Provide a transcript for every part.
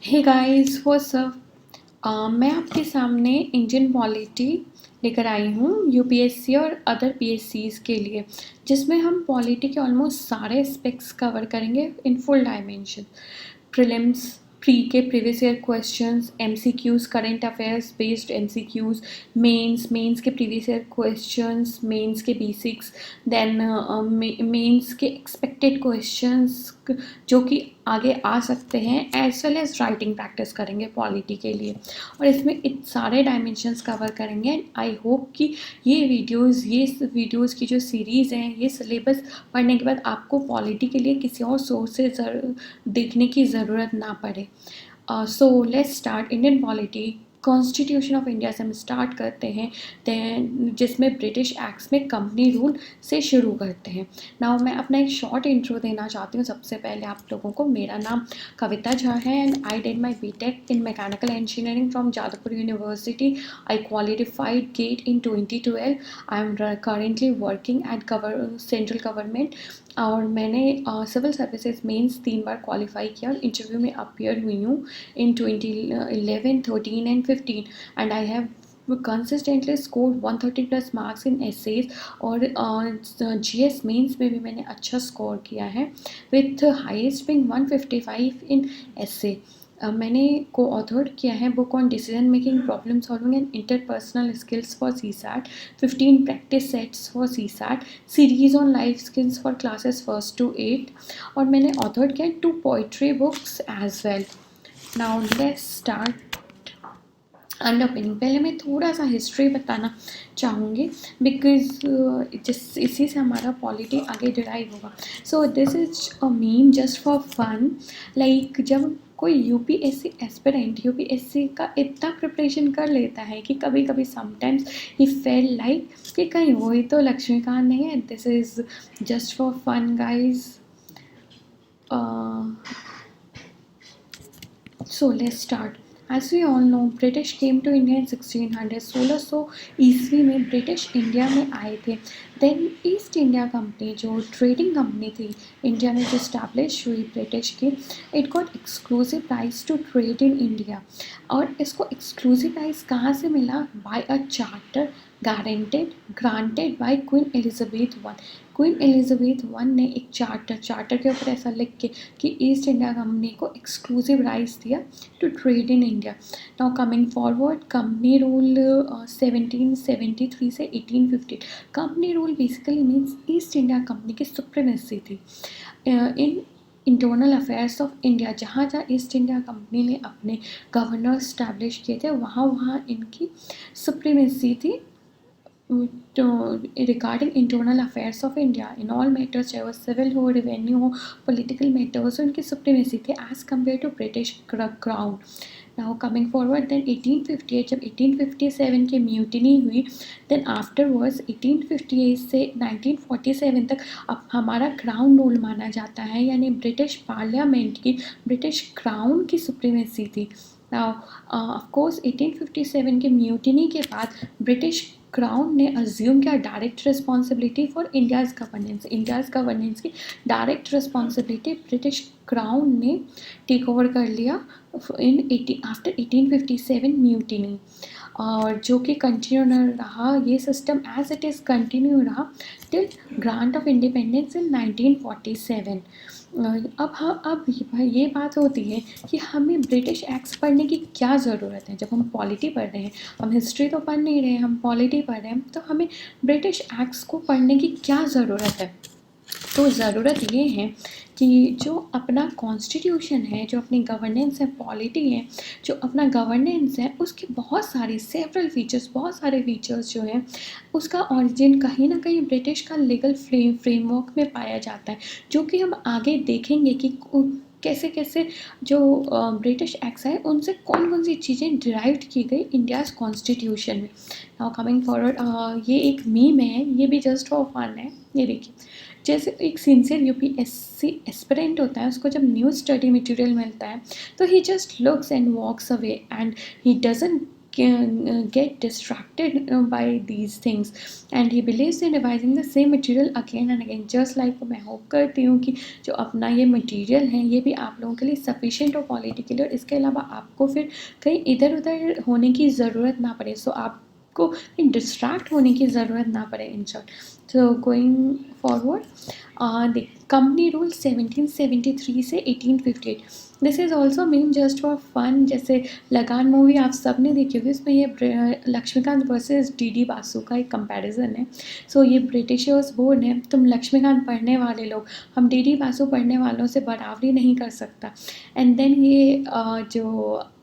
Hey guys what's up. मैं आपके सामने इंडियन पॉलिटी लेकर आई हूँ यूपीएससी और अदर पीएससीज के लिए, जिसमें हम पॉलिटी के ऑलमोस्ट सारे एस्पेक्ट्स कवर करेंगे in full dimension. Prelims, pre के previous year questions, MCQs, current affairs based MCQs, mains के प्रीवियस ईयर क्वेश्चंस, मेंस के बेसिक्स, देन मेंस के एक्सपेक्टेड क्वेश्चंस जो कि आगे आ सकते हैं, as well as writing practice करेंगे पॉलिटी के लिए, और इसमें सारे डायमेंशंस कवर करेंगे। एंड आई होप कि ये वीडियोस की जो सीरीज़ हैं, ये सिलेबस पढ़ने के बाद आपको पॉलिटी के लिए किसी और सोर्स से देखने की ज़रूरत ना पड़े। So let's start Indian polity. Constitution of India से हम स्टार्ट करते हैं, जिसमें ब्रिटिश एक्ट्स में कंपनी रूल से शुरू करते हैं। नाउ मैं अपना एक शॉर्ट इंट्रो देना चाहती हूँ सबसे पहले आप लोगों को। मेरा नाम कविता झा है and I did my BTech in mechanical engineering from Jadavpur university. I qualified GATE in 2012। I am currently working at central government, और मैंने सिविल सर्विसेज मेंस 3 बार क्वालिफाई किया और इंटरव्यू में अपीयर हुई हूँ in 2011, 13 and 15, and I have consistently scored 130 plus marks in essays, और GS mains में भी मैंने अच्छा स्कोर किया है with highest being 155 in essay। मैंने को ऑथर्ड किया है book on decision making, problem solving and interpersonal skills for CSAT, 15 practice sets for CSAT, series on life skills for classes 1 to 8, और मैंने ऑथर्ड किया 2 poetry books as well. Now let's start underpinning. पहले मैं थोड़ा सा history बताना चाहूँगी, because जिस इसी से हमारा पॉलिटी आगे डिराइव होगा। So this is a meme just for fun. Like जब कोई यूपीएससी एस्पिरेंट यूपीएससी का इतना प्रिपरेशन कर लेता है कि कभी कभी समटाइम्स ही फेल लाइक कि कहीं वही तो लक्ष्मीकांत नहीं है। This is just for fun guys. So let's start. As we all know, British came to India in 1600. 1600 ईस्वी में ब्रिटिश इंडिया में आए थे। देन ईस्ट इंडिया कंपनी, जो ट्रेडिंग कंपनी थी इंडिया में, जो स्टैब्लिश हुई ब्रिटिश की, it got exclusive rights to trade in India. और इसको एक्सक्लूसिव राइट्स कहाँ से मिला? By a charter granted by Queen Elizabeth one. Queen Elizabeth one ने एक चार्टर के ऊपर ऐसा लिख के कि ईस्ट इंडिया कंपनी को एक्सक्लूसिव राइट्स दिया to trade in India. Now coming forward, company rule 1773 से 1850। Company rule basically means east India company की सुप्रीमेसी थी in internal affairs of India. जहाँ जहाँ ईस्ट इंडिया कंपनी ने अपने गवर्नर स्टैब्लिश किए थे, वहाँ वहाँ इनकी सुप्रीमेसी थी regarding internal affairs of India in all matters, चाहे वो सिविल हो, रेवेन्यू हो, पॉलिटिकल मैटर्स हो, इनकी सुप्रीमेसी थी as compare to British crown. Now coming forward, then 1858 जब 1857 की म्यूटिनी हुई, देन आफ्टरवर्ड्स 1858 से 1947 तक अब हमारा क्राउन रूल माना जाता है, यानी ब्रिटिश पार्लियामेंट की, ब्रिटिश क्राउन की सुप्रीमेसी थी। नाउ ऑफ कोर्स 1857 के म्यूटिनी के बाद ब्रिटिश क्राउन ने अज्यूम किया direct responsibility for India's governance की डायरेक्ट रिस्पॉन्सिबिलिटी ब्रिटिश क्राउन ने टेक ओवर कर लिया आफ्टर 1857 म्यूटिनी, और जो कि कंटिन्यू रहा, ये system as it is continue रहा till grant of independence in 1947। अब ये बात होती है कि हमें ब्रिटिश एक्ट्स पढ़ने की क्या ज़रूरत है। जब हम पॉलिटी पढ़ रहे हैं, हम हिस्ट्री तो पढ़ नहीं रहे हैं, हम पॉलिटी पढ़ रहे हैं, तो हमें ब्रिटिश एक्ट्स को पढ़ने की क्या ज़रूरत है? तो ज़रूरत ये है कि जो अपना कॉन्स्टिट्यूशन है, जो अपनी गवर्नेंस है, पॉलिटी है, जो अपना गवर्नेंस है, उसके बहुत सारे बहुत सारे फीचर्स जो हैं, उसका ओरिजिन कहीं ना कहीं ब्रिटिश का लीगल फ्रेमवर्क में पाया जाता है, जो कि हम आगे देखेंगे कि कैसे कैसे जो ब्रिटिश एक्ट्स हैं उनसे कौन कौन सी चीज़ें डिराइव्ड की गई इंडियाज़ कॉन्स्टिट्यूशन में। नाउ कमिंग फॉरवर्ड, ये एक मीम है, ये भी जस्ट फॉर फन है। ये देखिए, जैसे एक सिंसियर यूपीएससी एस्पिरेंट होता है, उसको जब न्यू स्टडी मटेरियल मिलता है तो ही just looks and walks away and he doesn't get distracted by these things, and he believes in revising the same material again and again, just like मैं hope करती हूँ कि जो अपना ये मटेरियल है ये भी आप लोगों के लिए सफिशिएंट हो क्वालिटी के लिए, और इसके अलावा आपको फिर कहीं इधर उधर होने की ज़रूरत ना पड़े, सो आपको डिस्ट्रैक्ट होने की ज़रूरत ना पड़े in short. So going forward, the company rule 1773 से 1858. This is also mean just for fun. जैसे लगान मूवी आप सब ने देखी होगी, उसमें ये लक्ष्मीकांत वर्सेस डी बासु का एक कंपैरिजन है. सो ये ब्रिटिशर्स बोर्ड है, तुम लक्ष्मीकांत पढ़ने वाले लोग, हम डी बासु पढ़ने वालों से बराबरी नहीं कर सकता. एंड देन ये जो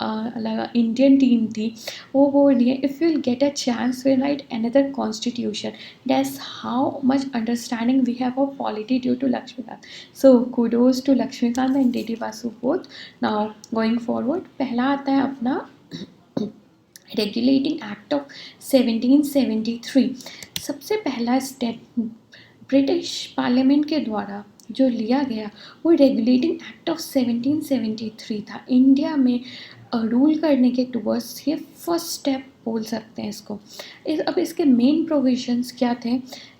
इंडियन टीम थी वो बोल रही है, if will get a chance will write another constitution. That's how much understanding we have of polity due to Laxmikanth. So kudos to Laxmikanth and D Basu both. Now going forward, पहला आता है अपना रेगुलेटिंग एक्ट ऑफ 1773. सबसे पहला step British parliament के द्वारा जो लिया गया वो रेगुलेटिंग एक्ट ऑफ 1773 था. इंडिया में रूल करने के टूवर्ड्स ये फर्स्ट स्टेप बोल सकते हैं इसको. अब इसके मेन प्रोविजंस क्या थे?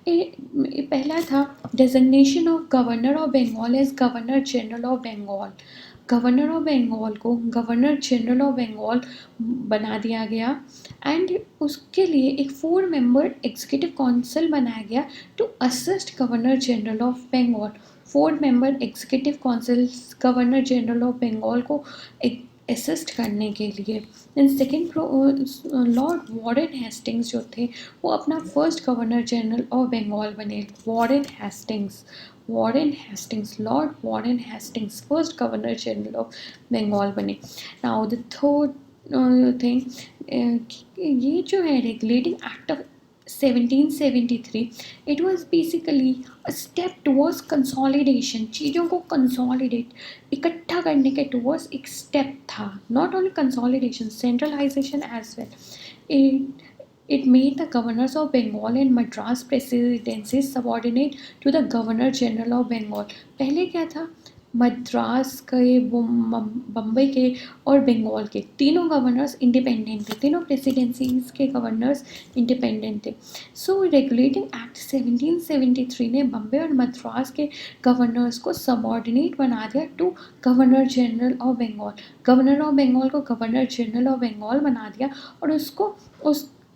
पहला था designation of governor of Bengal as governor general of Bengal. Governor of Bengal को गवर्नर जनरल ऑफ बंगाल बना दिया गया, एंड उसके लिए एक 4 मेंबर एग्जीक्यूटिव काउंसिल बनाया गया to assist governor general of Bengal. 4 member executive council governor general of Bengal को असिस्ट करने के लिए. Then second, Lord Warren Hastings जो थे वो अपना first governor general of Bengal बने. Warren Hastings, Lord Warren Hastings first governor general of Bengal बने. नाउ द थर्ड थिंग, ये जो है regulating act of 1773, it was basically a step towards consolidation. चीज़ों को consolidate इकट्ठा करने के towards एक step था. Not only consolidation, centralization as well. It made the governors of Bengal and Madras presidencies subordinate to the governor general of Bengal. पहले क्या था? मद्रास के, बम्बई के और बंगाल के तीनों गवर्नर्स इंडिपेंडेंट थे, तीनों प्रेसिडेंसीज के गवर्नर्स इंडिपेंडेंट थे. सो रेगुलेटिंग एक्ट 1773 ने बम्बई और मद्रास के गवर्नर्स को सबऑर्डिनेट बना दिया to governor general of Bengal. Governor of Bengal को गवर्नर जनरल ऑफ बंगाल बना दिया, और उसको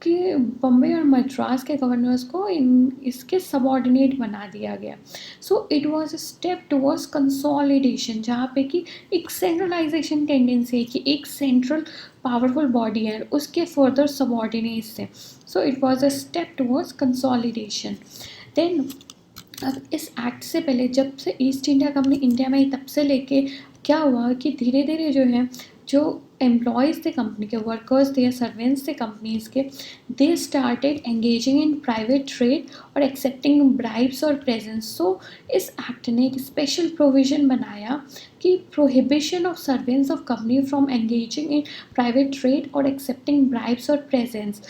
कि बम्बई और मद्रास के गवर्नर्स को इसके सबऑर्डिनेट बना दिया गया. सो it was a step towards consolidation, जहाँ पे कि एक सेंट्रलाइजेशन टेंडेंसी है कि एक सेंट्रल पावरफुल बॉडी है, उसके फर्दर सबऑर्डिनेट्स है. So it was a step towards consolidation. Then अब इस एक्ट से पहले, जब से ईस्ट इंडिया कंपनी इंडिया में आई, तब से लेके क्या हुआ कि धीरे धीरे जो है, जो एम्प्लॉयज़ थे कंपनी के, वर्कर्स थे या सर्वेंट्स थे कंपनीज़ के, they started engaging in private trade और एक्सेप्टिंग ब्राइब्स और प्रेजेंस. सो इस एक्ट ने एक स्पेशल प्रोविज़न बनाया कि prohibition of servants of company from engaging in private trade और एक्सेप्टिंग ब्राइब्स और प्रेजेंस.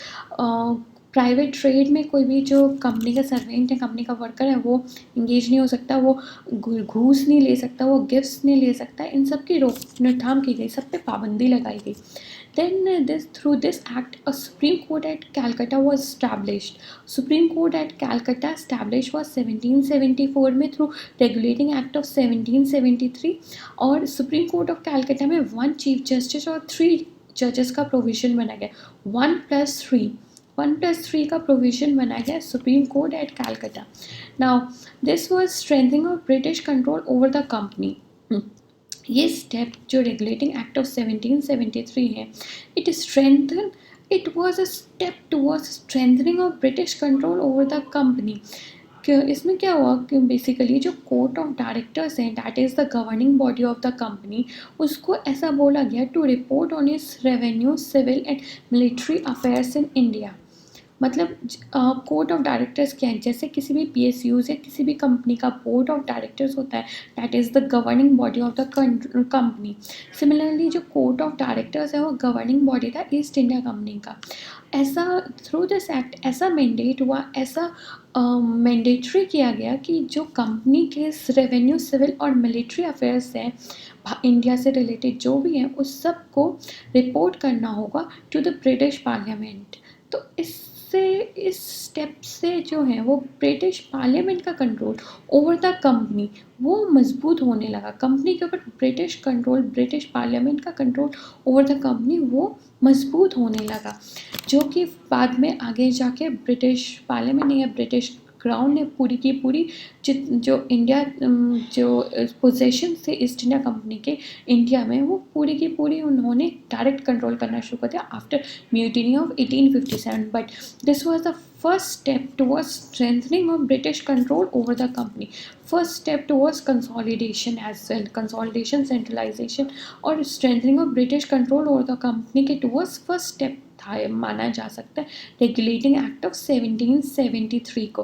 प्राइवेट ट्रेड में कोई भी जो कंपनी का सर्वेंट है, कंपनी का वर्कर है, वो इंगेज नहीं हो सकता, वो घूस नहीं ले सकता, वो गिफ्ट्स नहीं ले सकता. इन सब की रोकथाम की गई, सब पे पाबंदी लगाई गई. Then through this act, a Supreme Court at Calcutta was established. Supreme Court at Calcutta established was 1774 में through Regulating Act of 1773, और Supreme Court of Calcutta में 1 Chief Justice और 3 जजेस का प्रोविज़न बना गया. 1+3 का प्रोविज़न बनाया गया supreme court at Calcutta. Now this was strengthening of British control over the company. ये स्टेप जो रेगुलेटिंग एक्ट ऑफ 1773 है, it was a step towards strengthening of British control over the company. इसमें क्या हुआ कि बेसिकली जो कोर्ट ऑफ डायरेक्टर्स हैं, that is the governing body of the company, उसको ऐसा बोला गया to report on its revenue, civil and military affairs in India. मतलब कोर्ट ऑफ डायरेक्टर्स क्या है? जैसे किसी भी PSUs या किसी भी कंपनी का बोर्ड ऑफ डायरेक्टर्स होता है, that is the governing body of the company. Similarly जो कोर्ट ऑफ डायरेक्टर्स है वो गवर्निंग बॉडी था ईस्ट इंडिया कंपनी का. ऐसा थ्रू दिस एक्ट ऐसा मैंडेट हुआ, ऐसा मैंडेटरी किया गया कि जो कंपनी के रेवेन्यू, सिविल और मिलिट्री अफेयर्स हैं इंडिया से रिलेटेड जो भी हैं उस सब को रिपोर्ट करना होगा टू द ब्रिटिश पार्लियामेंट। तो इस स्टेप से जो है वो ब्रिटिश पार्लियामेंट का कंट्रोल ओवर द कंपनी वो मजबूत होने लगा। कंपनी के ऊपर ब्रिटिश कंट्रोल, ब्रिटिश पार्लियामेंट का कंट्रोल ओवर द कंपनी वो मजबूत होने लगा, जो कि बाद में आगे जाके ब्रिटिश पार्लियामेंट या ब्रिटिश क्राउन ने पूरी की पूरी जो इंडिया जो पोजेशन थे ईस्ट इंडिया कंपनी के इंडिया में, वो पूरी की पूरी उन्होंने डायरेक्ट कंट्रोल करना शुरू कर दिया after mutiny of 1857। But this was the first step towards strengthening of British control over the company, first step towards consolidation as well, consolidation, centralization और strengthening of British control over the company के towards first step था माना जा सकता है regulating act of 1773 को।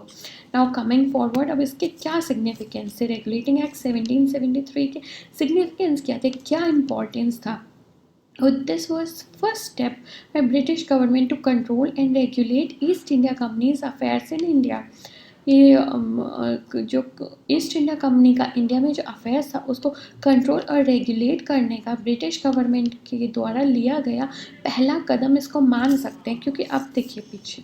Now coming forward, अब इसके क्या सिग्निफिकेंस थे, रेगुलेटिंग एक्ट 1773 के सिग्निफिकेंस क्या थे, क्या इंपॉर्टेंस था। This was first step by British government to control and regulate East India Company's affairs in India। ये जो ईस्ट इंडिया कंपनी का इंडिया में जो अफेयर्स था उसको कंट्रोल और रेगुलेट करने का ब्रिटिश गवर्नमेंट के द्वारा लिया गया पहला कदम इसको मान सकते हैं। क्योंकि अब देखिए पीछे,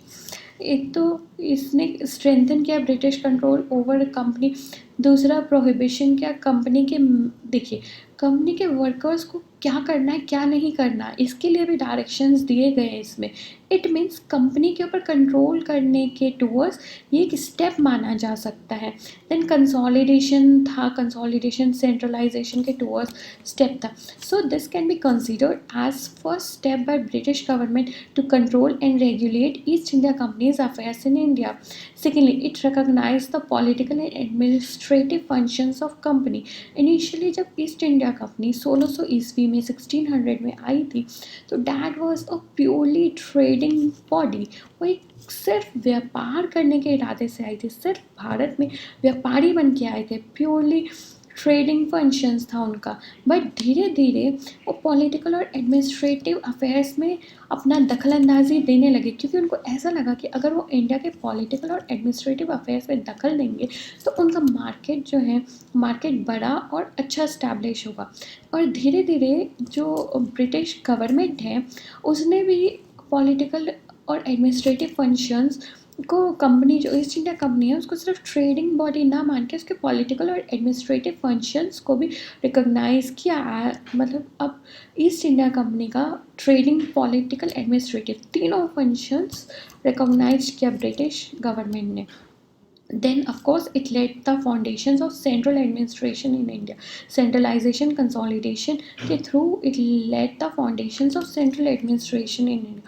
एक तो इसने स्ट्रेंथन किया ब्रिटिश कंट्रोल ओवर कंपनी, दूसरा प्रोहिबिशन किया कंपनी के, देखिए कंपनी के वर्कर्स को क्या करना है क्या नहीं करना इसके लिए भी डायरेक्शंस दिए गए हैं इसमें। इट मीन्स कंपनी के ऊपर कंट्रोल करने के टूवर्ड्स ये एक स्टेप माना जा सकता है। देन कंसोलिडेशन था, कंसोलिडेशन सेंट्रलाइजेशन के टूवर्ड्स स्टेप था। So this can be considered as first step by British government to control and regulate east India company's affairs in India. Secondly, it recognise the political and administrative functions of company. Initially जब east India company 1600 ईस्वी में 1600 में आई थी तो that was a purely trading body. वो एक सिर्फ व्यापार करने के इरादे से आई थी, सिर्फ भारत में व्यापारी बन के आए थे, प्योरली ट्रेडिंग फंक्शंस था उनका। बट धीरे धीरे वो पॉलिटिकल और एडमिनिस्ट्रेटिव अफेयर्स में अपना दखलंदाजी देने लगे, क्योंकि उनको ऐसा लगा कि अगर वो इंडिया के पॉलिटिकल और एडमिनिस्ट्रेटिव अफेयर्स में दखल देंगे तो उनका मार्केट जो है मार्केट बड़ा और अच्छा इस्टेब्लिश होगा। और धीरे धीरे जो ब्रिटिश गवर्नमेंट है उसने भी पॉलिटिकल और एडमिनिस्ट्रेटिव फंक्शंस को कंपनी जो ईस्ट इंडिया कंपनी है उसको सिर्फ ट्रेडिंग बॉडी ना मान के उसके पॉलिटिकल और एडमिनिस्ट्रेटिव फंक्शंस को भी रिकॉग्नाइज किया। मतलब अब ईस्ट इंडिया कंपनी का ट्रेडिंग, पॉलिटिकल, एडमिनिस्ट्रेटिव तीनों फंक्शंस रिकॉग्नाइज किया ब्रिटिश गवर्नमेंट ने। Then of course it laid the foundations of central administration in India, centralization, consolidation के through it laid the foundations of central administration in India।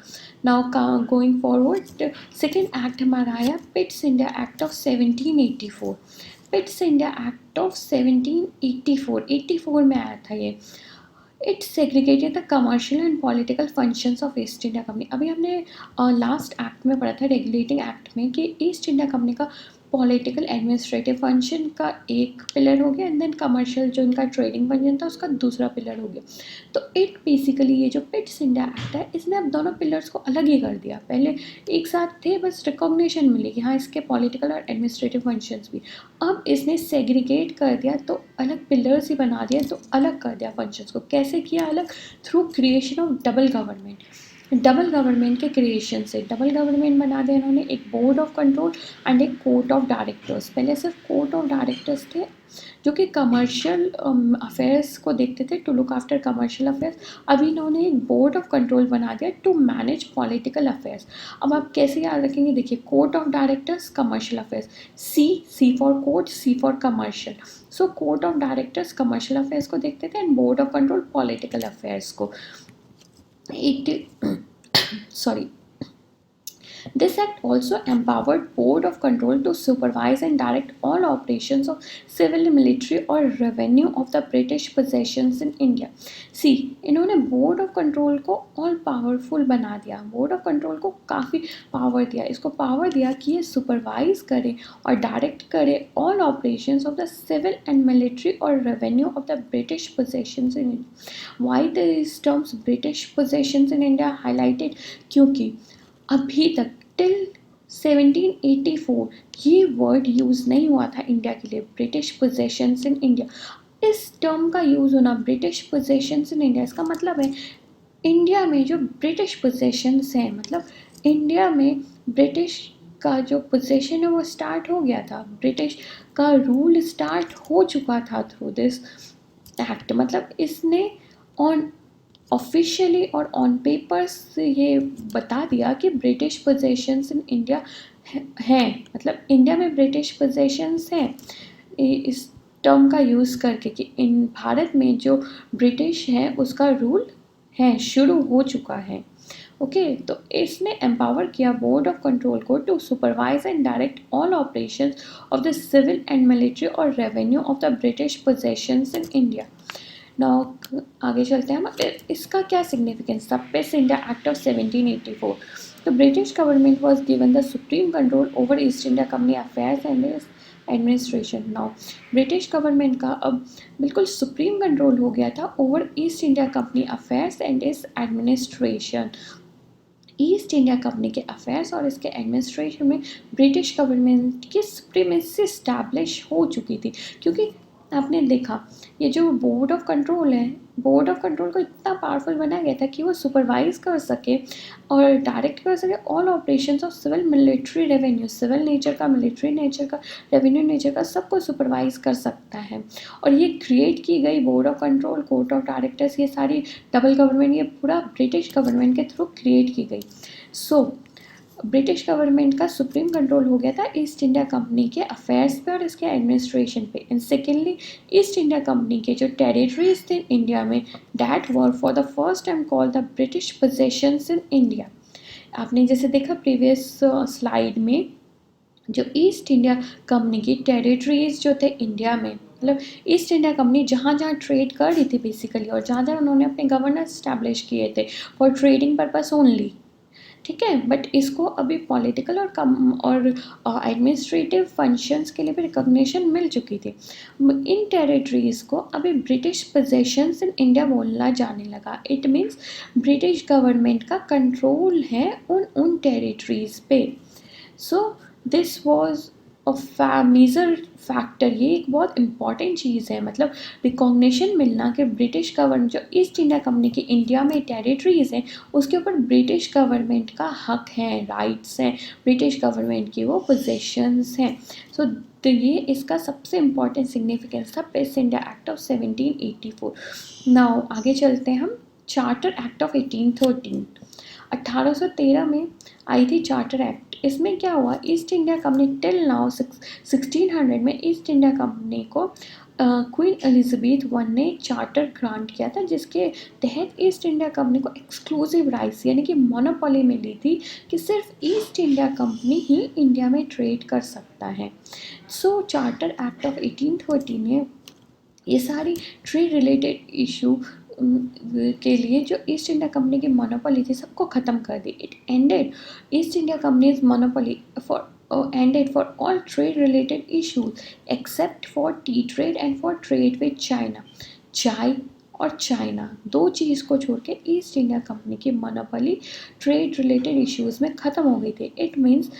Now going forward, second act हमारा आया Pitt's India act of 1784। Pitt's India act of 1784 में आया था ये। It segregated the commercial and political functions of east India company. अभी हमने last act में पढ़ा था रेगुलेटिंग एक्ट में कि ईस्ट इंडिया कंपनी का पॉलिटिकल एडमिनिस्ट्रेटिव फंक्शन का एक पिलर हो गया एंड देन कमर्शियल जो इनका ट्रेडिंग फंक्शन था उसका दूसरा पिलर हो गया। तो इट बेसिकली ये जो पिट्स इंडिया एक्ट है इसने अब दोनों पिलर्स को अलग ही कर दिया। पहले एक साथ थे, बस रिकॉग्निशन मिली कि हाँ इसके पॉलिटिकल और एडमिनिस्ट्रेटिव फंक्शंस भी। अब इसने सेग्रीगेट कर दिया, तो अलग पिलर्स ही बना दिया, तो अलग कर दिया फंक्शंस को। कैसे किया अलग? Through creation of double government. Double government के क्रिएशन से डबल गवर्नमेंट बना दिया इन्होंने, एक बोर्ड ऑफ कंट्रोल एंड एक कोर्ट ऑफ डायरेक्टर्स। पहले सिर्फ कोर्ट ऑफ डायरेक्टर्स थे जो कि कमर्शियल अफेयर्स को देखते थे, to look after commercial affairs. अभी इन्होंने एक बोर्ड ऑफ कंट्रोल बना दिया टू मैनेज पॉलिटिकल अफेयर्स। अब आप कैसे याद रखेंगे? देखिए, court of directors, commercial affairs, C for court, C for commercial. So court of directors commercial affairs को देखते थे and board of control political affairs को। This act also empowered Board of Control to supervise and direct all operations of civil, military or revenue of the British possessions in India। See, इन्होंने Board of Control को all powerful बना दिया, Board of Control को काफ़ी power दिया, इसको power दिया कि ये supervise करे और डायरेक्ट करे all operations of the civil and military or revenue of the British possessions in India। Why these terms British possessions in India highlighted? क्योंकि अभी तक टिल 1784 ये वर्ड यूज़ नहीं हुआ था इंडिया के लिए, ब्रिटिश पोजेशंस इन इंडिया। इस टर्म का यूज़ होना ब्रिटिश पोजेशंस इन इंडिया, इसका मतलब है इंडिया में जो ब्रिटिश पोजेशंस हैं, मतलब इंडिया में ब्रिटिश का जो पोजेशन है वो स्टार्ट हो गया था, ब्रिटिश का रूल स्टार्ट हो चुका था थ्रू दिस एक्ट। मतलब इसने ऑन ऑफिशियली और ऑन पेपर्स ये बता दिया कि ब्रिटिश पोजेशंस इन इंडिया हैं, मतलब इंडिया में ब्रिटिश पोजेशंस हैं, इस टर्म का यूज़ करके कि इन भारत में जो ब्रिटिश है उसका रूल है, शुरू हो चुका है। ओके तो इसने एम्पावर किया बोर्ड ऑफ कंट्रोल को to supervise and direct all operations of the civil and military और revenue of the British possessions in India. Now आगे चलते हैं हम, इसका क्या सिग्निफिकेंस था। पेस इंडिया एक्ट ऑफ 1784, तो British government was given the supreme control over east India company affairs and administration. Now British government का अब बिल्कुल सुप्रीम कंट्रोल हो गया था over east India company affairs and इस एडमिनिस्ट्रेशन। ईस्ट इंडिया कंपनी के affairs और इसके एडमिनिस्ट्रेशन में ब्रिटिश गवर्नमेंट की सुप्रीमेसी इस्टेब्लिश हो चुकी थी, क्योंकि आपने देखा ये जो बोर्ड ऑफ कंट्रोल है, बोर्ड ऑफ कंट्रोल को इतना पावरफुल बनाया गया था कि वो सुपरवाइज कर सके और डायरेक्ट कर सके all operations of civil military revenue, civil nature का, मिलिट्री नेचर का, रेवेन्यू नेचर का, सबको सुपरवाइज कर सकता है। और ये क्रिएट की गई board of control, court of directors, ये सारी डबल गवर्नमेंट ये पूरा ब्रिटिश गवर्नमेंट के थ्रू क्रिएट की गई। सो ब्रिटिश गवर्नमेंट का सुप्रीम कंट्रोल हो गया था ईस्ट इंडिया कंपनी के अफेयर्स पे और इसके एडमिनिस्ट्रेशन पे। And secondly east India company के जो टेरिटरीज थे इंडिया में, that were for the first time called the British possessions in India. आपने जैसे देखा प्रीवियस स्लाइड में, जो ईस्ट इंडिया कंपनी की टेरिटरीज जो थे इंडिया में, मतलब ईस्ट इंडिया कंपनी जहाँ जहाँ ट्रेड कर रही थी बेसिकली, और जहाँ जहाँ उन्होंने अपने गवर्नर स्टैब्लिश किए थे फॉर ट्रेडिंग पर्पस ओनली, ठीक है, बट इसको अभी पॉलिटिकल और एडमिनिस्ट्रेटिव फंक्शंस के लिए भी रिकॉग्निशन मिल चुकी थी। इन टेरिटरीज को अभी ब्रिटिश पोजेशंस इन इंडिया बोलना जाने लगा। इट मीन्स ब्रिटिश गवर्नमेंट का कंट्रोल है उन टेरिटरीज पे। So this was major factor, ये एक बहुत इंपॉर्टेंट चीज़ है, मतलब रिकॉग्निशन मिलना कि ब्रिटिश गवर्नमेंट जो ईस्ट इंडिया कंपनी की इंडिया में टेरिटरीज हैं उसके ऊपर ब्रिटिश गवर्नमेंट का हक है, राइट्स हैं, ब्रिटिश गवर्नमेंट की वो पोजेशंस हैं। सो तो ये इसका सबसे इम्पॉर्टेंट सिग्निफिकेंस था Pitt's India act of 1784। Now आगे चलते हैं हम, चार्टर एक्ट ऑफ 1813, 1813 में आई थी चार्टर एक्ट। इसमें क्या हुआ, east India company till now 1600 में ईस्ट इंडिया कंपनी को क्वीन एलिजाबेथ वन ने चार्टर ग्रांट किया था, जिसके तहत ईस्ट इंडिया कंपनी को एक्सक्लूसिव राइट्स यानी कि मोनोपोली मिली थी कि सिर्फ ईस्ट इंडिया कंपनी ही इंडिया में ट्रेड कर सकता है। सो चार्टर एक्ट ऑफ 1813 ने ये सारी ट्रेड रिलेटेड इशू के लिए जो ईस्ट इंडिया कंपनी की मोनोपोली थी सबको ख़त्म कर दी। It ended East India company's monopoly ended for all trade related issues except for tea trade and for trade with China। चाय और चाइना दो चीज़ को छोड़ के ईस्ट इंडिया कंपनी की मोनोपोली ट्रेड रिलेटेड इश्यूज़ में ख़त्म हो गई थी। इट मीन्स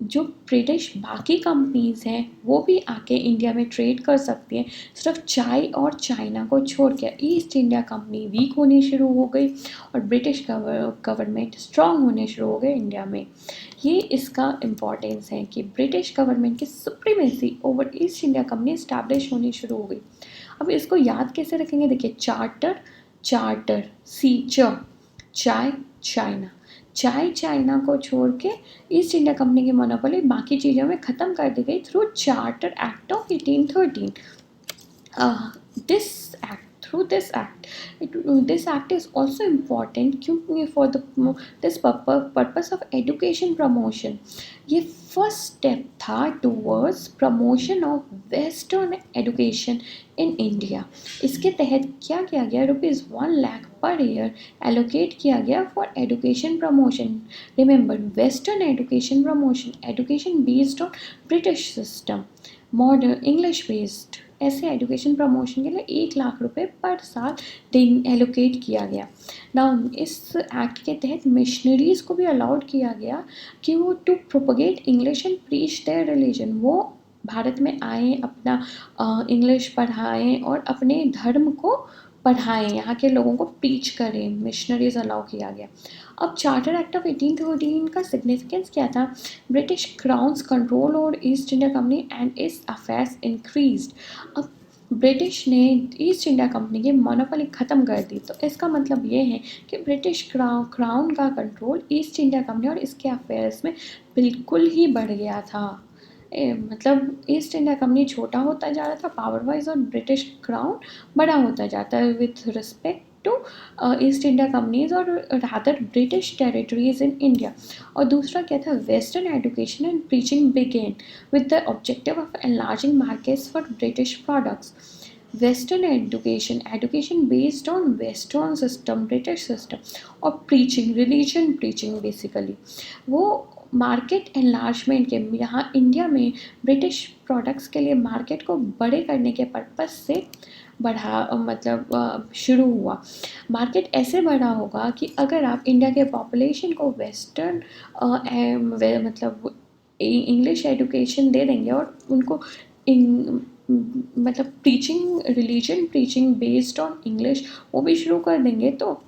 जो ब्रिटिश बाकी कंपनीज़ हैं वो भी आके इंडिया में ट्रेड कर सकती हैं, सिर्फ चाय और चाइना को छोड़ के। ईस्ट इंडिया कंपनी वीक होनी शुरू हो गई और ब्रिटिश गवर्नमेंट स्ट्रांग होने शुरू हो गए इंडिया में। ये इसका इम्पॉर्टेंस है कि ब्रिटिश गवर्नमेंट की supremacy over east India company establish होनी शुरू हो गई। अब इसको याद कैसे रखेंगे, देखिए चार्टर, चार्टर सी चाय चाइना, चाय चाइना को छोड़ के ईस्ट इंडिया कंपनी की मोनोपोली बाकी चीज़ों में ख़त्म कर दी गई through charter act of 1813। This act is also important for this purpose of education promotion। ये फर्स्ट स्टेप था towards promotion of western education in India. इसके तहत क्या किया गया, ₹1 लाख पर ईयर एलोकेट किया गया for education promotion. Remember, western education promotion, education based on British system, modern English based, ऐसे एजुकेशन प्रमोशन के लिए ₹1 लाख पर साल एलोकेट किया गया। नाउ इस एक्ट के तहत मिशनरीज़ को भी अलाउड किया गया कि वो to propagate English and preach their religion, वो भारत में आए, अपना इंग्लिश पढ़ाएं और अपने धर्म को पढ़ाएं, यहाँ के लोगों को प्रीच करें, मिशनरीज अलाउ किया गया। अब चार्टर एक्ट ऑफ 1813 का सिग्निफिकेंस क्या था? British crowns control over east India company and it's affairs increased. अब ब्रिटिश ने ईस्ट इंडिया कंपनी की मोनोपोली ख़त्म कर दी, तो इसका मतलब ये है कि ब्रिटिश क्राउन का कंट्रोल ईस्ट इंडिया कंपनी और इसके अफेयर्स में बिल्कुल ही बढ़ गया था। मतलब ईस्ट इंडिया कंपनी छोटा होता जा रहा था पावर वाइज, और ब्रिटिश क्राउन बड़ा होता जाता है with respect to East India companies और rather British territories in India. और दूसरा क्या था? Western education and preaching began with the objective of enlarging markets for British products. Western education based on western system, British system, और preaching, religion preaching basically, वो market enlargement के, यहाँ India में British products के लिए market को बड़े करने के पर्पस से शुरू हुआ। मार्केट ऐसे बड़ा होगा कि अगर आप इंडिया के पॉपुलेशन को वेस्टर्न इंग्लिश एजुकेशन दे देंगे और उनको preaching, religion preaching based on English वो भी शुरू कर देंगे, तो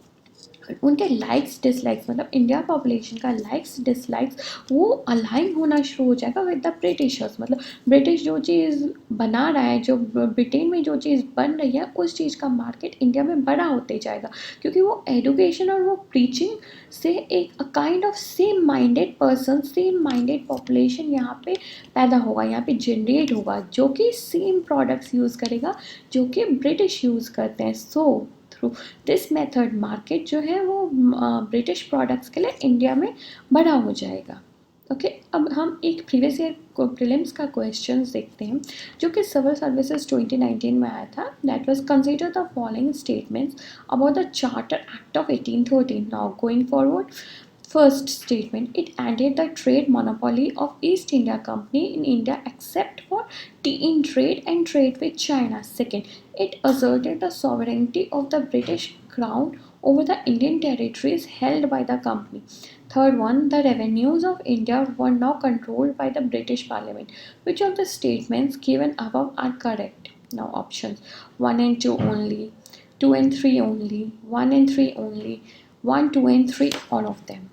उनके लाइक्स डिसलाइक्स, मतलब इंडिया पॉपुलेशन का लाइक्स डिसलाइक्स वो अलाइन होना शुरू हो जाएगा विद द ब्रिटिशर्स। मतलब ब्रिटिश जो चीज़ बना रहा है, जो ब्रिटेन में जो चीज़ बन रही है, उस चीज़ का मार्केट इंडिया में बड़ा होते जाएगा, क्योंकि वो एजुकेशन और वो प्रीचिंग से एक kind of same minded person, same minded population यहाँ पे पैदा होगा, यहाँ पे जनरेट होगा, जो कि सेम प्रोडक्ट्स यूज़ करेगा जो कि ब्रिटिश यूज़ करते हैं। So through this method market जो है वो ब्रिटिश प्रोडक्ट्स के लिए इंडिया में बड़ा हो जाएगा। ओके, अब हम एक प्रीवियस ईयर प्रीलिम्स का क्वेश्चन देखते हैं जो कि सिविल सर्विसेज 2019 में आया था। That was consider the following statements about the charter act of 1813। Now going forward, first statement, it ended the trade monopoly of East India Company in India except for tea in trade and trade with China. Second, it asserted the sovereignty of the British Crown over the Indian territories held by the company. Third one, the revenues of India were now controlled by the British Parliament. Which of the statements given above are correct? Now options 1 and 2 only, 2 and 3 only, 1 and 3 only, 1, 2 and 3 all of them.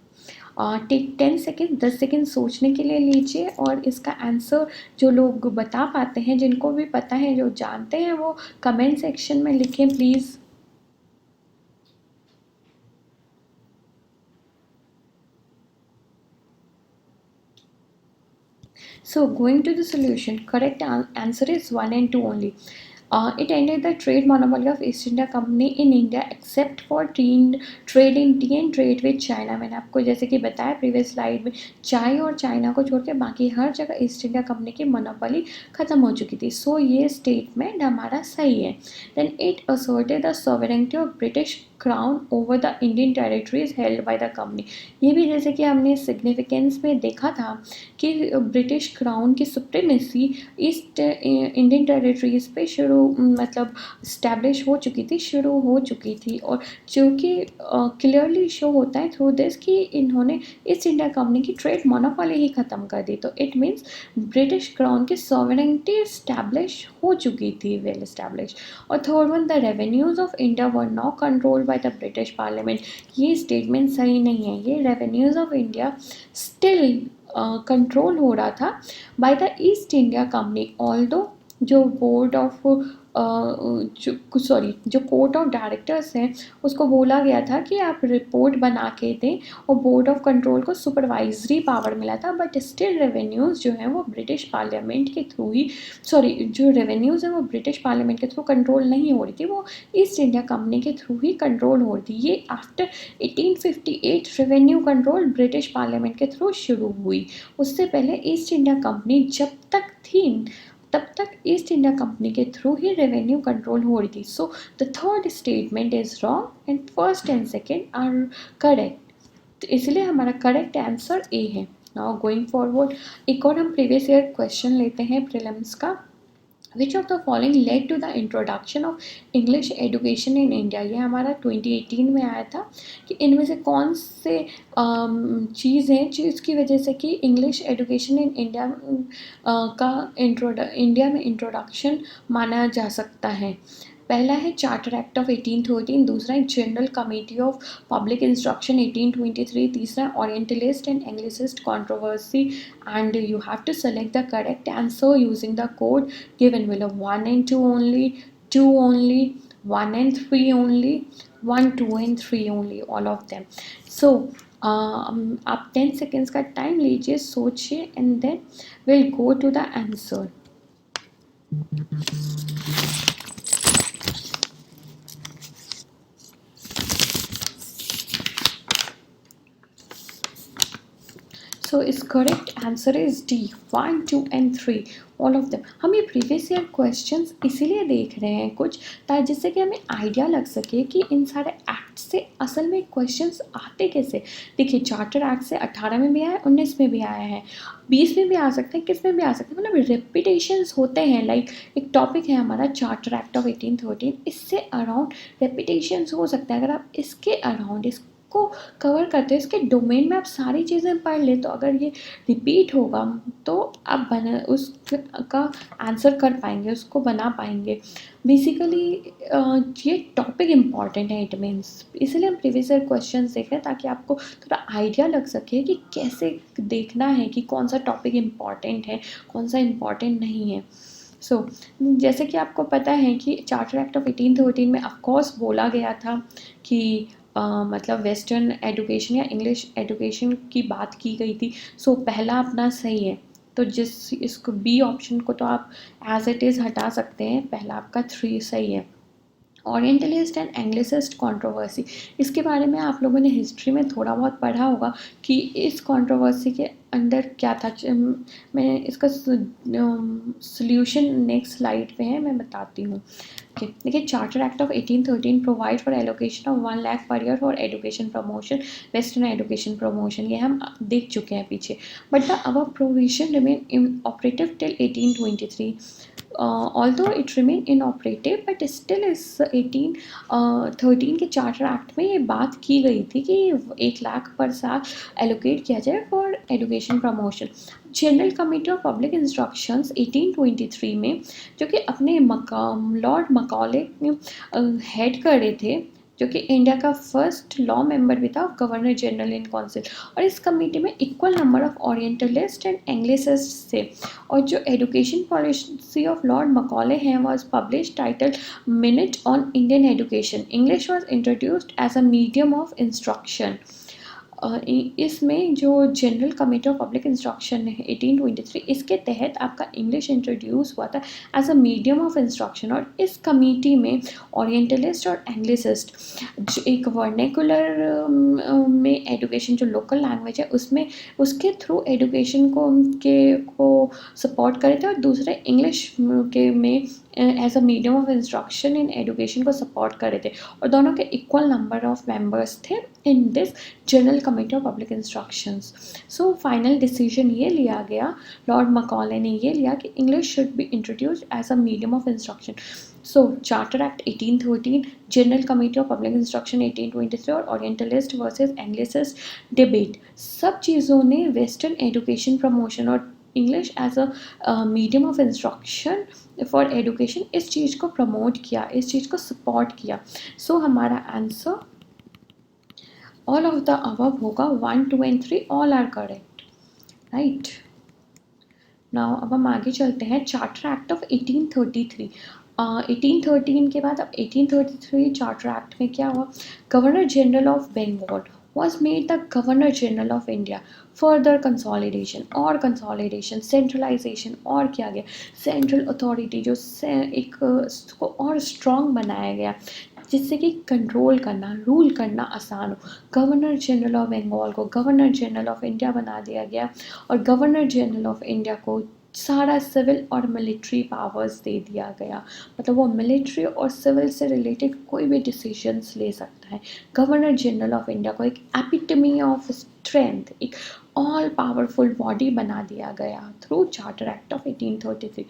Take 10 second, 10 second सोचने के लिए लीजिए, और इसका answer जो लोग बता पाते हैं, जिनको भी पता है, जो जानते हैं, वो कमेंट सेक्शन में लिखें please. So going to the solution, correct answer is 1 and 2 only. It ended the trade monopoly of East India Company in India except for trade in tea and trade with China. मैंने आपको जैसे कि बताया previous slide में, चाय और China को छोड़ के बाकी हर जगह ईस्ट इंडिया कंपनी की मोनोपोली खत्म हो चुकी थी। सो ये स्टेटमेंट हमारा सही है। Then it asserted the sovereignty of British crown over the Indian territories held by the company. ये भी जैसे कि हमने सिग्निफिकेंस में देखा था कि ब्रिटिश क्राउन की सुप्रीमेसी ईस्ट इंडियन टेरिटरीज पे इस्टेब्लिश हो चुकी थी, शुरू हो चुकी थी, और जो कि क्लियरली शो होता है थ्रू दिस कि इन्होंने ईस्ट इंडिया कंपनी की ट्रेड मोनोपोली ही ख़त्म कर दी। तो इट मीन्स ब्रिटिश क्राउन की सॉवरेनिटी इस्टेब्लिश हो चुकी थी, वेल इस्टेब्लिश। और third one, the revenues of India were now controlled by the British parliament. ये स्टेटमेंट सही नहीं है। ये revenues of India still control हो रहा था by the east India company, although जो बोर्ड ऑफ जो कोर्ट ऑफ डायरेक्टर्स हैं उसको बोला गया था कि आप रिपोर्ट बना के दें, और बोर्ड ऑफ कंट्रोल को सुपरवाइजरी पावर मिला था, बट स्टिल रेवेन्यूज़ जो हैं वो ब्रिटिश पार्लियामेंट के थ्रू ही, जो रेवेन्यूज़ हैं वो ब्रिटिश पार्लियामेंट के थ्रू कंट्रोल नहीं हो रही थी, वो ईस्ट इंडिया कंपनी के थ्रू ही कंट्रोल हो रही थी। ये after 1858 revenue control British parliament के थ्रू शुरू हुई। उससे पहले ईस्ट इंडिया कंपनी जब तक थी तब तक ईस्ट इंडिया कंपनी के थ्रू ही रेवेन्यू कंट्रोल हो रही थी। So the third statement is wrong and first and second are correct. तो इसलिए हमारा करेक्ट आंसर ए है। नाउ गोइंग फॉरवर्ड, एक और हम प्रीवियस ईयर क्वेश्चन लेते हैं प्रीलिम्स का। Which of the following led to the introduction of English education in India. ये हमारा 2018 में आया था कि इनमें से कौन से चीज़ हैं जिसकी वजह से कि इंग्लिश एजुकेशन इन इंडिया का इंडिया में इंट्रोडक्शन माना जा सकता है। पहला है चार्टर एक्ट ऑफ 1813, दूसरा है general committee of public instruction 1823, तीसरा orientalist and Anglicist controversy, and you have to select the correct answer using the code given below. 1 and 2 only, 2 only, 1 and 3 only, 1, 2 and 3 only, all of them. So आप 10 seconds का time लीजिए, सोचिए, and then we'll go to the answer. So its correct answer is D, 1, 2 and 3, all of them. हम ये previous year questions इसीलिए देख रहे हैं कुछ, ताकि जिससे कि हमें आइडिया लग सके कि इन सारे एक्ट से असल में क्वेश्चंस आते कैसे। देखिए चार्टर एक्ट से 18 में भी आया है, 19 में भी आया है, 20 में भी आ सकते हैं, किस में भी आ सकते हैं, मतलब रेपिटेशंस होते हैं। लाइक एक टॉपिक है हमारा चार्टर एक्ट ऑफ 1813, इससे अराउंड रेपिटेशंस हो सकते हैं। अगर आप इसके अराउंड को कवर करते हैं, इसके डोमेन में आप सारी चीज़ें पढ़ ले, तो अगर ये रिपीट होगा तो आप बना उसका आंसर कर पाएंगे, उसको बना पाएंगे। बेसिकली ये टॉपिक इम्पॉर्टेंट है, इट मीन्स, इसलिए हम प्रीवियस ईयर क्वेश्चन देख रहे हैं ताकि आपको थोड़ा आइडिया लग सके कि कैसे देखना है कि कौन सा टॉपिक इम्पॉर्टेंट है, कौन सा इम्पॉर्टेंट नहीं है। सो जैसे कि आपको पता है कि चार्टर एक्ट ऑफ 1813 में ऑफकोर्स बोला गया था कि मतलब वेस्टर्न एजुकेशन या इंग्लिश एजुकेशन की बात की गई थी। सो पहला अपना सही है, तो जिस इसको बी ऑप्शन को तो आप एज इट इज़ हटा सकते हैं, पहला आपका 3 सही है। ओरिएंटलिस्ट एंड एंग्लिसिस्ट कंट्रोवर्सी, इसके बारे में आप लोगों ने हिस्ट्री में थोड़ा बहुत पढ़ा होगा कि इस कंट्रोवर्सी के अंदर क्या था। मैं इसका सोल्यूशन नेक्स्ट स्लाइड पे है, मैं बताती हूँ। ओके, देखिए charter act of 1813 provide for allocation of 1 lakh per year for education promotion, western education promotion, ये हम देख चुके हैं पीछे। But the above provision remain operative till 1823, although it remain inoperative but still इस 1813 के चार्टर एक्ट में ये बात की गई थी कि 1 लाख पर साल एलोकेट किया जाए for education promotion. General committee of public instructions 1823 में, जो कि अपने लॉर्ड मकॉले हेड कर रहे थे, जो कि इंडिया का फर्स्ट लॉ मेंबर भी था, गवर्नर जनरल इन काउंसिल, और इस कमेटी में equal number of orientalist and anglicist थे। और जो education policy of lord Macaulay हैं was publish title minute on Indian education, English was introduced as a medium of instruction. इसमें जो general committee of public instruction है 1823, इसके तहत आपका इंग्लिश इंट्रोड्यूस हुआ था as a medium of instruction. और इस कमेटी में ओरिएंटलिस्ट और एंग्लिसिस्ट एक वर्नेकुलर में एजुकेशन, जो लोकल लैंग्वेज है उसमें, उसके थ्रू एजुकेशन को सपोर्ट करे थे, और दूसरे इंग्लिश के में as a medium of instruction in education को सपोर्ट करे थे, और दोनों के इक्वल नंबर ऑफ मेंबर्स थे in this general committee of public instructions. So final decision ये लिया गया, लॉर्ड मकॉले ने ये लिया कि English should be introduced as a medium of instruction. So charter act 1813, general committee of public instruction 1823 और orientalist versus anglicist debate, सब चीज़ों ने वेस्टर्न एजुकेशन प्रमोशन और English as a medium of instruction for education, इस चीज़ को promote किया, इस चीज़ को सपोर्ट किया। सो हमारा answer all of the above होगा, 1, 2 and 3 all are correct, right. Now अब हम आगे चलते हैं, चार्टर एक्ट ऑफ 1833। 1813 के बाद अब 1833 चार्टर एक्ट में क्या हुआ, governor general of Bengal was made the Governor General of India. Further consolidation और कंसोलिडेशन, सेंट्रलाइजेशन और किया गया, सेंट्रल अथॉरिटी जो एक को और स्ट्रॉन्ग बनाया गया, जिससे कि कंट्रोल करना, रूल करना आसान हो। गवर्नर जनरल ऑफ बंगाल को गवर्नर जनरल ऑफ इंडिया बना दिया गया, और गवर्नर जनरल ऑफ इंडिया को सारा सिविल और मिलिट्री पावर्स दे दिया गया, मतलब वो मिलिट्री और सिविल से रिलेटेड कोई भी डिसीजंस ले सकता है। गवर्नर जनरल ऑफ इंडिया को एक एपिटमी ऑफ स्ट्रेंथ, एक ऑल पावरफुल बॉडी बना दिया गया थ्रू चार्टर एक्ट ऑफ 1833।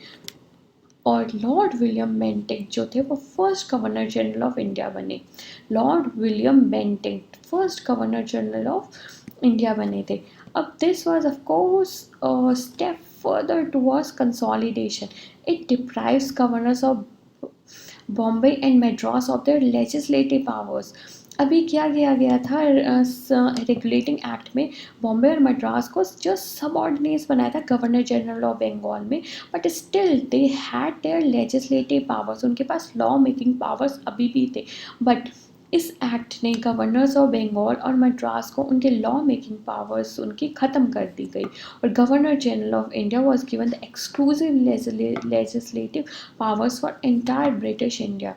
और लॉर्ड विलियम बेंटिक जो थे वो first governor general of India बने। Lord William Bentinck first governor general of India बने थे। अब this was of course step further towards consolidation. It deprives governors of Bombay and Madras of their legislative powers. अभी क्या किया गया था रेगुलेटिंग एक्ट में, बॉम्बे और मद्रास को जस्ट सबऑर्डिनेट्स बनाया था गवर्नर जनरल ऑफ बंगाल में, but still they had there legislative powers, उनके पास लॉ मेकिंग पावर्स अभी भी थे। बट इस एक्ट ने गवर्नर्स ऑफ बंगाल और मद्रास को उनके लॉ मेकिंग पावर्स उनकी ख़त्म कर दी गई, और governor general of India was given the exclusive legislative powers for entire British India.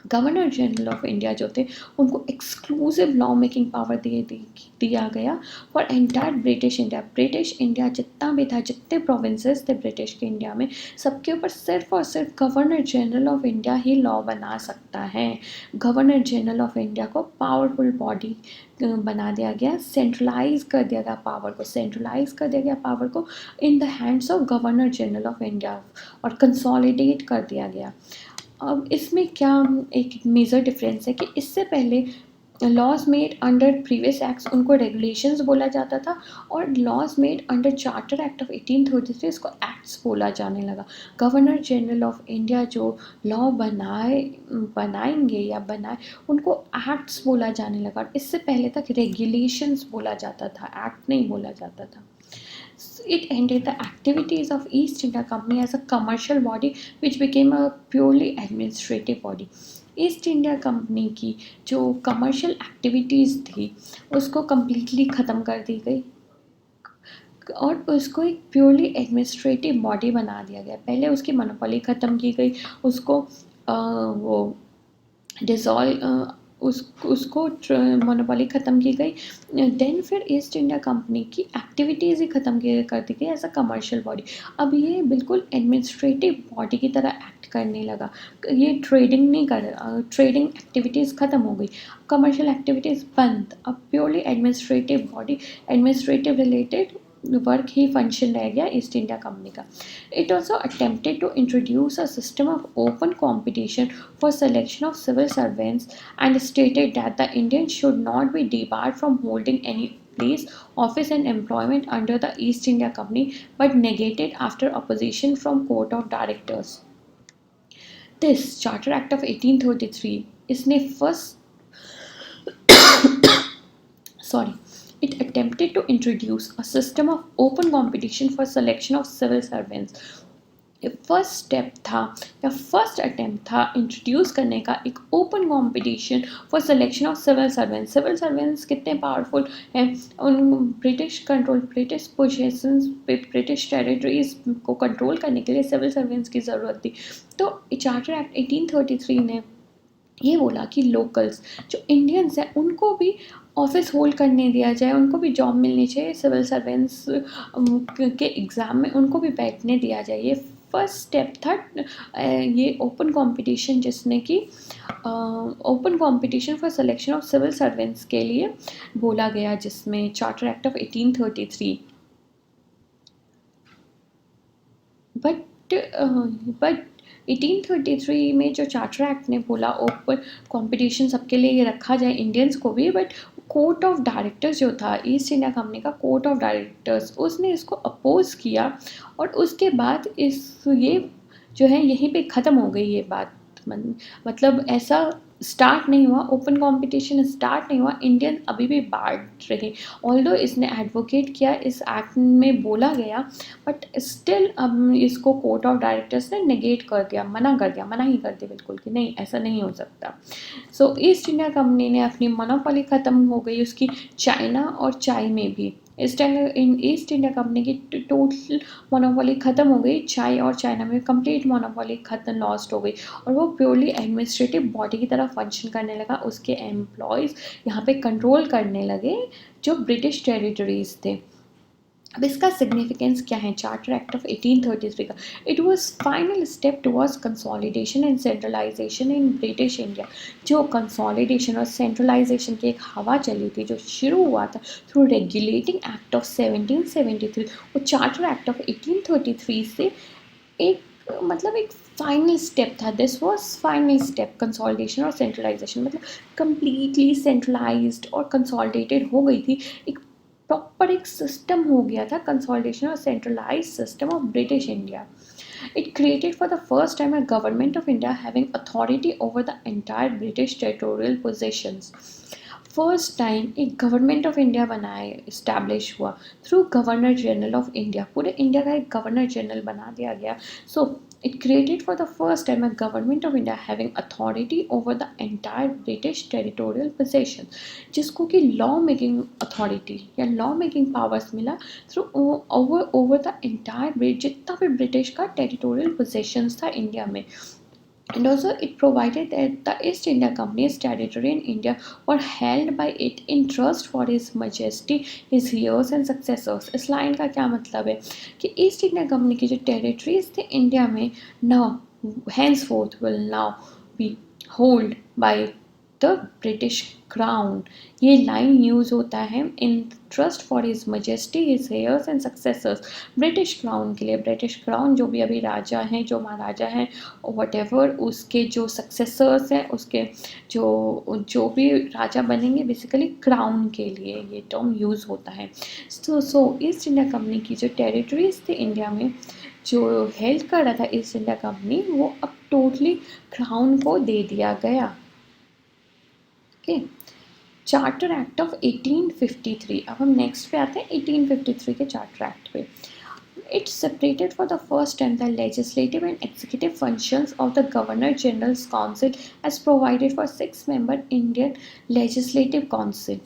Governor general of India जो थे उनको एक्सक्लूसिव लॉ मेकिंग पावर दिया गया for entire British India. British India जितना भी था, जितने प्रोविंसेस थे ब्रिटिश के इंडिया में, सबके ऊपर सिर्फ और सिर्फ governor general of India he law बना सकता है। गवर्नर जनरल ऑफ इंडिया को पावरफुल बॉडी बना दिया गया, सेंट्रलाइज कर दिया गया पावर को, सेंट्रलाइज कर दिया गया पावर को in the hands of governor general of India, और कंसोलिडेट कर दिया गया। अब इसमें क्या एक मेजर डिफरेंस है कि इससे पहले laws made under previous acts उनको रेगुलेशंस बोला जाता था, और laws made under charter act of 1833 इसको एक्ट्स बोला जाने लगा। गवर्नर जनरल ऑफ इंडिया जो लॉ बनाएंगे या बनाए उनको एक्ट्स बोला जाने लगा, और इससे पहले तक रेगुलेशंस बोला जाता था, एक्ट नहीं बोला जाता था। It ended the activities of East India Company as a commercial body which became a purely administrative body. East India company की जो कमर्शियल एक्टिविटीज़ थी उसको कम्प्लीटली ख़त्म कर दी गई, और उसको एक प्योरली एडमिनिस्ट्रेटिव बॉडी बना दिया गया। पहले उसकी मोनोपोली ख़त्म की गई, उसको वो डिसॉल्व उसको मोनोपोली ख़त्म की गई। देन फिर ईस्ट इंडिया कंपनी की एक्टिविटीज़ ही ख़त्म कर दी गई एज अ कमर्शियल बॉडी। अब ये बिल्कुल एडमिनिस्ट्रेटिव बॉडी की तरह एक्ट करने लगा। ये ट्रेडिंग नहीं कर, ट्रेडिंग एक्टिविटीज़ ख़त्म हो गई, कमर्शियल एक्टिविटीज़ बंद, अब purely administrative body, administrative related work ही फंक्शन रह गया ईस्ट इंडिया कंपनी का। It also attempted to introduce a system of open competition for selection of civil servants and stated that the Indian should not be debarred from holding any place, office and employment under the East India Company, but negated after opposition from Court of Directors. This Charter Act of 1833 इसने it attempted to introduce a system of open competition for selection of civil servants. First step था या first attempt था introduce करने का एक open competition for selection of civil servants. Civil servants कितने powerful हैं, उन ब्रिटिश पोजीशंस पे, ब्रिटिश टेरिटरीज को कंट्रोल करने के लिए सिविल सर्वेंट्स की ज़रूरत थी। तो चार्टर एक्ट 1833 ने ये बोला कि लोकल्स जो इंडियंस हैं उनको भी ऑफिस होल्ड करने दिया जाए, उनको भी जॉब मिलनी चाहिए, सिविल सर्वेंट्स के एग्ज़ाम में उनको भी बैठने दिया जाए। ये फर्स्ट स्टेप था ये ओपन कंपटीशन, जिसने कि open competition for selection of civil servants के लिए बोला गया, जिसमें चार्टर एक्ट ऑफ 1833। बट 1833 में जो चार्टर एक्ट ने बोला ओपन कंपटीशन सबके लिए ये रखा जाए, इंडियंस को भी, बट कोर्ट ऑफ डायरेक्टर्स जो था ईस्ट इंडिया कंपनी का कोर्ट ऑफ डायरेक्टर्स, उसने इसको अपोज किया, और उसके बाद ये जो है यहीं पे ख़त्म हो गई ये बात। मतलब ऐसा स्टार्ट नहीं हुआ, ओपन कंपटीशन स्टार्ट नहीं हुआ, इंडियन अभी भी बार्ड रहे। ऑल्दो इसने एडवोकेट किया, इस एक्ट में बोला गया, बट स्टिल अब इसको कोर्ट ऑफ डायरेक्टर्स ने नेगेट कर दिया, मना ही कर दिया बिल्कुल कि नहीं, ऐसा नहीं हो सकता। सो ईस्ट इंडिया कंपनी ने अपनी मोनोपोली ख़त्म हो गई उसकी चाइना और चाय में भी। ईस्ट इंडिया कंपनी की टोटल मोनोपोली ख़त्म हो गई, चाय और चाइना में कंप्लीट मोनोपोली ख़त्म लॉस्ट हो गई, और वो प्योरली एडमिनिस्ट्रेटिव बॉडी की तरह फंक्शन करने लगा। उसके एम्प्लॉयज़ यहाँ पे कंट्रोल करने लगे जो ब्रिटिश टेरिटरीज़ थे। अब इसका सिग्निफिकेंस क्या है चार्टर एक्ट ऑफ 1833 का? It was final step towards consolidation and centralization in British India. जो कंसोलिडेशन और सेंट्रलाइजेशन की एक हवा चली थी, जो शुरू हुआ था थ्रू रेगुलेटिंग एक्ट ऑफ 1773, वो चार्टर एक्ट ऑफ 1833 से एक फाइनल स्टेप था, this was final step, consolidation और सेंट्रलाइजेशन, मतलब कंप्लीटली सेंट्रलाइज्ड और कंसोलिडेटेड हो गई थी, एक प्रॉपर एक सिस्टम हो गया था, कंसोलिडेशन और centralize system of British India. It created for the first time a government of India having authority over the entire British territorial possessions. First time एक गवर्नमेंट ऑफ इंडिया बनाए establish हुआ through governor general of India, पूरे India का एक governor general बना दिया गया. So it created for the first time a government of India having authority over the entire British territorial possession, जिसको कि लॉ मेकिंग अथॉरिटी या लॉ मेकिंग पावर्स मिला थ्रू ओवर द एंटायर जितना भी British का टेरिटोरियल पोजेशंस था India में. And also it provided that the East India Company's territory in India were held by it in trust for His Majesty, his heirs and successors. इस line का क्या मतलब है कि ईस्ट इंडिया कंपनी की जो टेरिटरीज थे इंडिया में, now henceforth will now be held by the British crown. ये लाइन यूज़ होता है in trust for his majesty, his hairs and successors. British crown के लिए, ब्रिटिश क्राउन जो भी अभी राजा हैं, जो महाराजा हैं, वट एवर उसके जो सक्सेसर्स हैं, उसके जो भी राजा बनेंगे, बेसिकली क्राउन के लिए ये टर्म यूज़ होता है. सो ईस्ट इंडिया कंपनी की जो टेरिटरीज थी इंडिया में, जो हेल्ड कर रहा था ईस्ट इंडिया कंपनी, वो अब टोटली क्राउन को दे दिया गया. Charter act of 1853. अब हम नेक्स्ट पे आते हैं 1853 के चार्टर एक्ट पे. It separated for the first time the legislative and executive functions of the Governor General's Council as provided for 6-member Indian Legislative Council.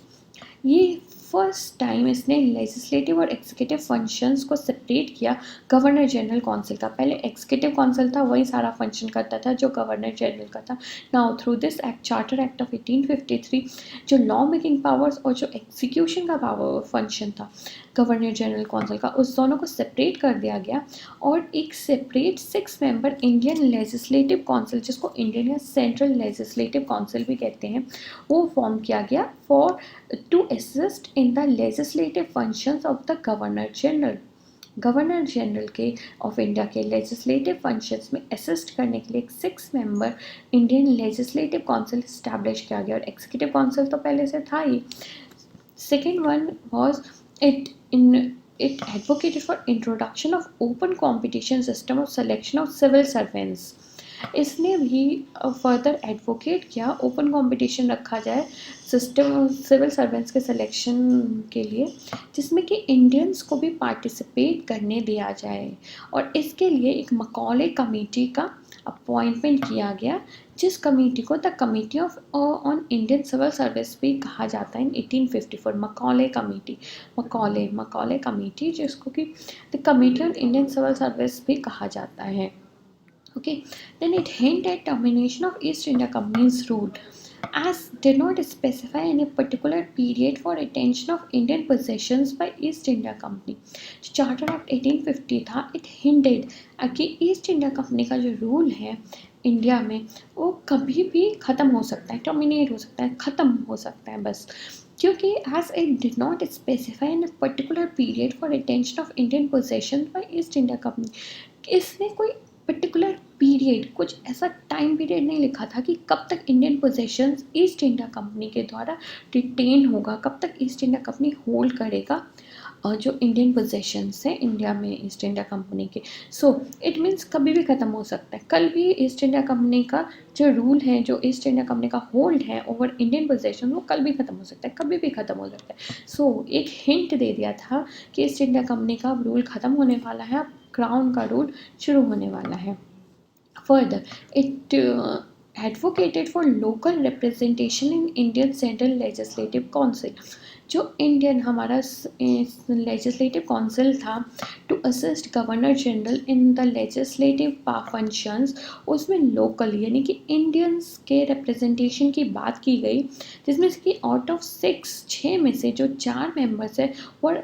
ये फर्स्ट टाइम इसने legislative और एग्जीक्यूटिव फंक्शंस को separate किया governor general council का. पहले executive council था, वही सारा फंक्शन करता था जो गवर्नर जनरल का था. Now through this act, charter act of 1853, जो लॉ मेकिंग पावर्स और जो एग्जीक्यूशन का पावर फंक्शन था गवर्नर जनरल काउंसिल का, उस दोनों को सेपरेट कर दिया गया और एक separate 6-member Indian legislative council, जिसको इंडियन या सेंट्रल लेजिस्लेटिव काउंसिल भी कहते हैं, वो फॉर्म किया गया for to assist in the legislative functions of the governor general. Governor general के ऑफ इंडिया के लेजिस्लेटिव फंक्शंस में असिस्ट करने के लिए एक 6-member Indian legislative council establish किया गया. और एग्जीक्यूटिव काउंसिल तो पहले से था ही. Second one was it advocated for introduction of open competition system of selection of civil servants. इसने भी फर्दर एडवोकेट किया ओपन कंपटीशन रखा जाए सिस्टम सिविल सर्वेंट्स के सिलेक्शन के लिए, जिसमें कि इंडियंस को भी पार्टिसिपेट करने दिया जाए. और इसके लिए एक मकौले कमेटी का अपॉइंटमेंट किया गया, जिस कमेटी को the committee of on Indian civil service भी कहा जाता है इन 1854. मकौले कमेटी, मकौले कमेटी, जिसको कि the committee on Indian civil service भी कहा जाता है. Okay, then it hinted at termination of East India Company's rule, as did not specify any particular period for retention of Indian possessions by East India Company. Charter Act 1850 था, it hinted कि East India company का जो rule है India में, वो कभी भी ख़त्म हो सकता है, टर्मिनेट हो सकता है, ख़त्म हो सकता है बस, क्योंकि as it did not specify any particular period for retention of Indian possessions by East India Company. इसने कोई पर्टिकुलर पीरियड, कुछ ऐसा टाइम पीरियड नहीं लिखा था कि कब तक Indian possessions east India company के द्वारा रिटेन होगा, कब तक ईस्ट इंडिया कंपनी होल्ड करेगा जो इंडियन पोजेशंस हैं इंडिया में ईस्ट इंडिया कंपनी के. सो इट मीन्स कभी भी ख़त्म हो सकता है. कल भी ईस्ट इंडिया कंपनी का जो रूल है, जो ईस्ट इंडिया कंपनी का होल्ड है ओवर इंडियन पोजेशन, वो कल भी ख़त्म हो सकता है, कभी भी ख़त्म हो सकता है. सो एक हिंट दे दिया था कि ईस्ट इंडिया कंपनी का रूल ख़त्म होने वाला है, क्राउन का रूल शुरू होने वाला है. Further it advocated for local representation in Indian central legislative council. जो इंडियन हमारा लेजिस्लेटिव काउंसिल था to assist governor general in the legislative functions, उसमें लोकल यानी कि इंडियंस के रिप्रेजेंटेशन की बात की गई, जिसमें कि आउट ऑफ 6 में से जो 4 मेंबर्स हैं were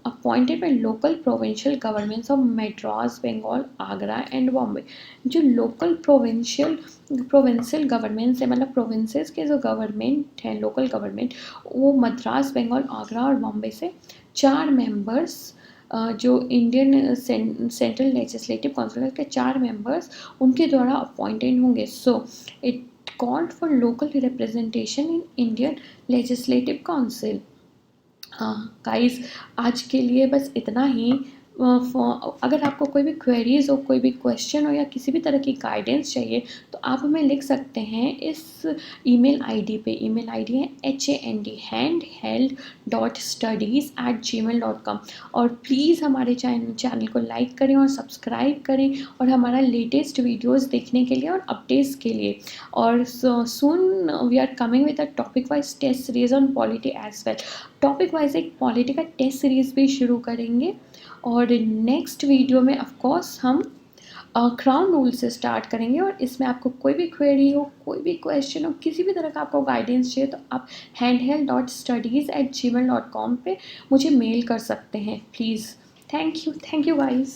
appointed by local provincial governments of Madras, Bengal, Agra and Bombay. जो लोकल प्रोविंशियल गवर्नमेंट्स है, मतलब प्रोविंसेस के जो गवर्नमेंट हैं, लोकल गवर्नमेंट, वो मद्रास, बंगाल, आगरा और बॉम्बे से 4 मेंबर्स जो इंडियन सेंट्रल लेजिस्लेटिव काउंसिल के 4 मेंबर्स उनके द्वारा अपॉइंटेड होंगे। So it called for local representation in Indian legislative council. हाँ गाइस, आज के लिए बस इतना ही। अगर आपको कोई भी क्वेरीज हो, कोई भी क्वेश्चन हो या किसी भी तरह की गाइडेंस चाहिए तो आप हमें लिख सकते हैं इस ईमेल आईडी पे। ईमेल आईडी है handheld.studies@gmail.com। और प्लीज़ हमारे चैनल को लाइक करें और सब्सक्राइब करें और हमारा लेटेस्ट वीडियोस देखने के लिए और अपडेट्स के लिए। और soon we are coming with a topic wise test series on polity as well. Topic wise एक पॉलिटी का टेस्ट सीरीज भी शुरू करेंगे। और नेक्स्ट वीडियो में ऑफ कोर्स हम क्राउन रूल से स्टार्ट करेंगे। और इसमें आपको कोई भी क्वेरी हो, कोई भी क्वेश्चन हो, किसी भी तरह का आपको गाइडेंस चाहिए तो आप handheld.studies@gmail.com पे मुझे मेल कर सकते हैं प्लीज़। Thank you guys.